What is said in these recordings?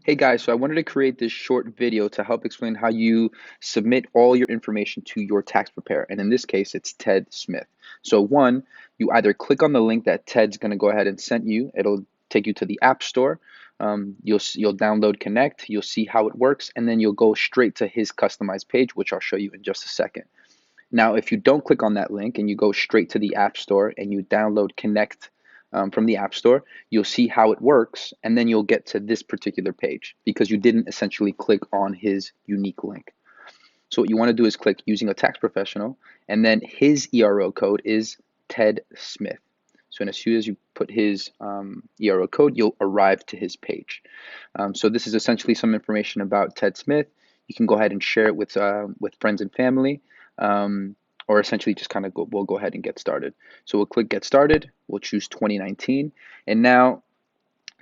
Hey guys, so I wanted to create this short video to help explain how you submit all your information to your tax preparer. And in this case, it's Ted Smith. So one, you either click on the link that Ted's going to go ahead and send you. It'll take you to the App Store. You'll download Connect. You'll see how it works, and then you'll go straight to his customized page, which I'll show you in just a second. Now, if you don't click on that link and you go straight to the App Store and you download Connect from the App Store, you'll see how it works, and then you'll get to this particular page because you didn't essentially click on his unique link. So what you want to do is click using a tax professional, and then his ERO code is Ted Smith. So as soon as you put his ERO code, you'll arrive to his page. So this is essentially some information about Ted Smith. You can go ahead and share it with friends and family, or essentially just kind of we'll go ahead and get started. So we'll click Get Started. We'll choose 2019, and now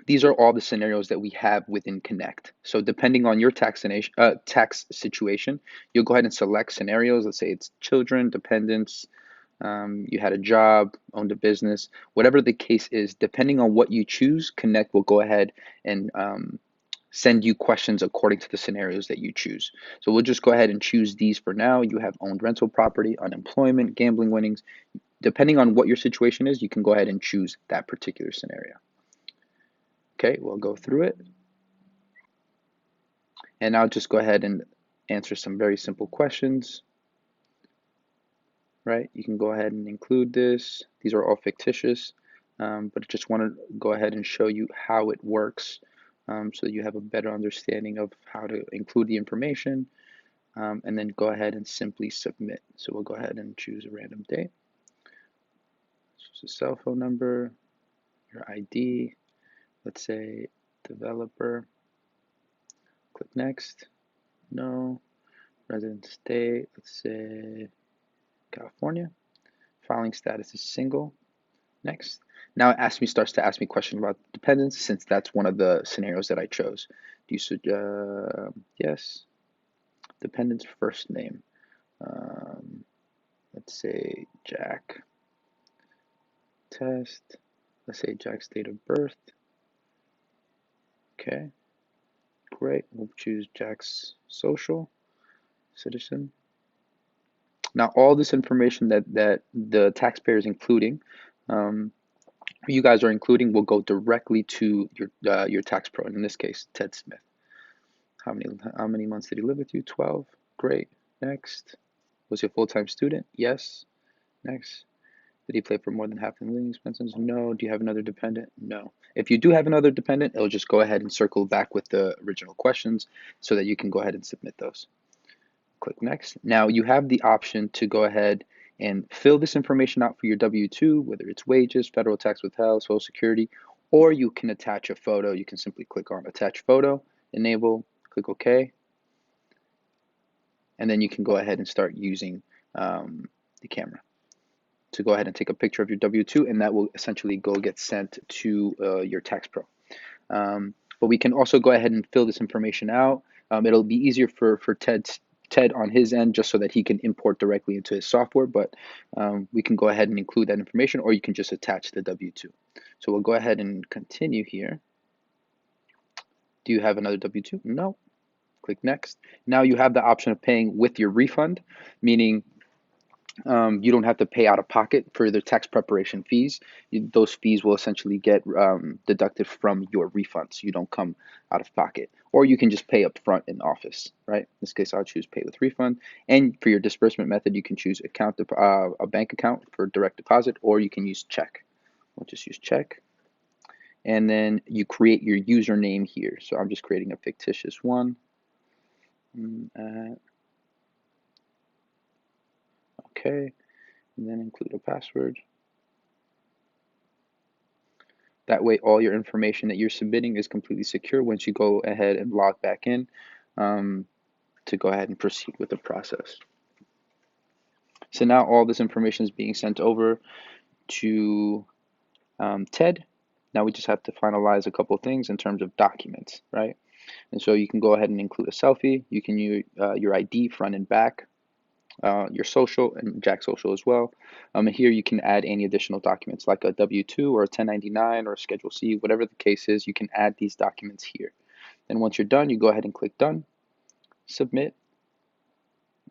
these are all the scenarios that we have within Connect. So depending on your tax situation, you'll go ahead and select scenarios. Let's say it's children, dependents, you had a job, owned a business, whatever the case is, depending on what you choose, Connect will go ahead and send you questions according to the scenarios that you choose. So we'll just go ahead and choose these for now. You have owned rental property, unemployment, gambling winnings. Depending on what your situation is, you can go ahead and choose that particular scenario. Okay, we'll go through it. And I'll just go ahead and answer some very simple questions. Right, you can go ahead and include this. These are all fictitious, but I just want to go ahead and show you how it works so that you have a better understanding of how to include the information, and then go ahead and simply submit. So we'll go ahead and choose a random date. Choose a cell phone number, your ID, let's say developer. Click next. No. Resident state, let's say California. Filing status is single. Next. Now it starts to ask me questions about dependents, since that's one of the scenarios that I chose. Do you yes. Dependent's first name. Let's say Jack. Test. Let's say Jack's date of birth. Okay. Great. We'll choose Jack's social. Citizen. Now all this information that the taxpayer is including, you guys are including, will go directly to your tax pro. And in this case, Ted Smith. How many months did he live with you? 12. Great. Next. Was he a full-time student? Yes. Next. Did he pay for more than half the living expenses? No. Do you have another dependent? No. If you do have another dependent, it'll just go ahead and circle back with the original questions so that you can go ahead and submit those. Click next. Now you have the option to go ahead and fill this information out for your W-2, whether it's wages, federal tax withheld, Social Security, or you can attach a photo. You can simply click on Attach Photo, Enable, click OK, and then you can go ahead and start using the camera to go ahead and take a picture of your W-2, and that will essentially go get sent to your tax pro. But we can also go ahead and fill this information out. It'll be easier for Ted on his end, just so that he can import directly into his software, but we can go ahead and include that information, or you can just attach the W-2. So we'll go ahead and continue here. Do you have another W-2? No. Click next. Now you have the option of paying with your refund, meaning you don't have to pay out of pocket for the tax preparation fees. Those fees will essentially get deducted from your refund, so you don't come out of pocket. Or you can just pay up front in office, right? In this case, I'll choose pay with refund. And for your disbursement method, you can choose a bank account for direct deposit, or you can use check. We'll just use check. And then you create your username here. So I'm just creating a fictitious one. Okay, and then include a password. That way, all your information that you're submitting is completely secure once you go ahead and log back in to go ahead and proceed with the process. So now all this information is being sent over to Ted. Now we just have to finalize a couple of things in terms of documents, right? And so you can go ahead and include a selfie. You can use your ID front and back, your social, and Jack's social as well. And here you can add any additional documents like a W-2 or a 1099 or a Schedule C, whatever the case is, you can add these documents here. Then once you're done, you go ahead and click done, submit,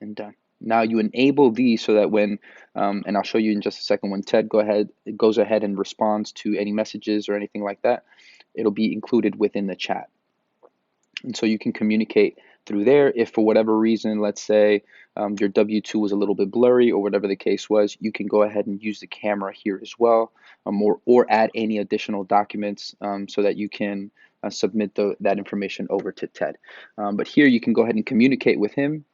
and done. Now you enable these so that when, and I'll show you in just a second, when Ted goes ahead and responds to any messages or anything like that, it'll be included within the chat. And so you can communicate through there. If for whatever reason, let's say your W-2 was a little bit blurry or whatever the case was, you can go ahead and use the camera here as well, or add any additional documents so that you can submit that information over to Ted. But here you can go ahead and communicate with him,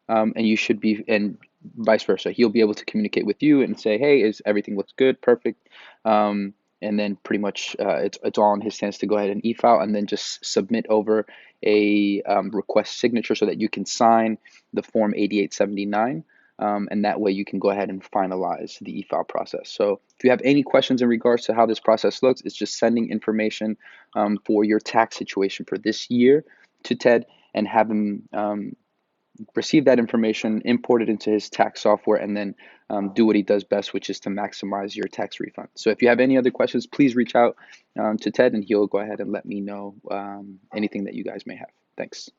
and you should be, and vice versa. He'll be able to communicate with you and say, hey, everything looks good, perfect. And then pretty much it's all in his hands to go ahead and e-file and then just submit over a request signature so that you can sign the form 8879. And that way you can go ahead and finalize the e-file process. So if you have any questions in regards to how this process looks, it's just sending information for your tax situation for this year to Ted and have him receive that information, import it into his tax software, and then do what he does best, which is to maximize your tax refund. So if you have any other questions, please reach out to Ted and he'll go ahead and let me know anything that you guys may have. Thanks.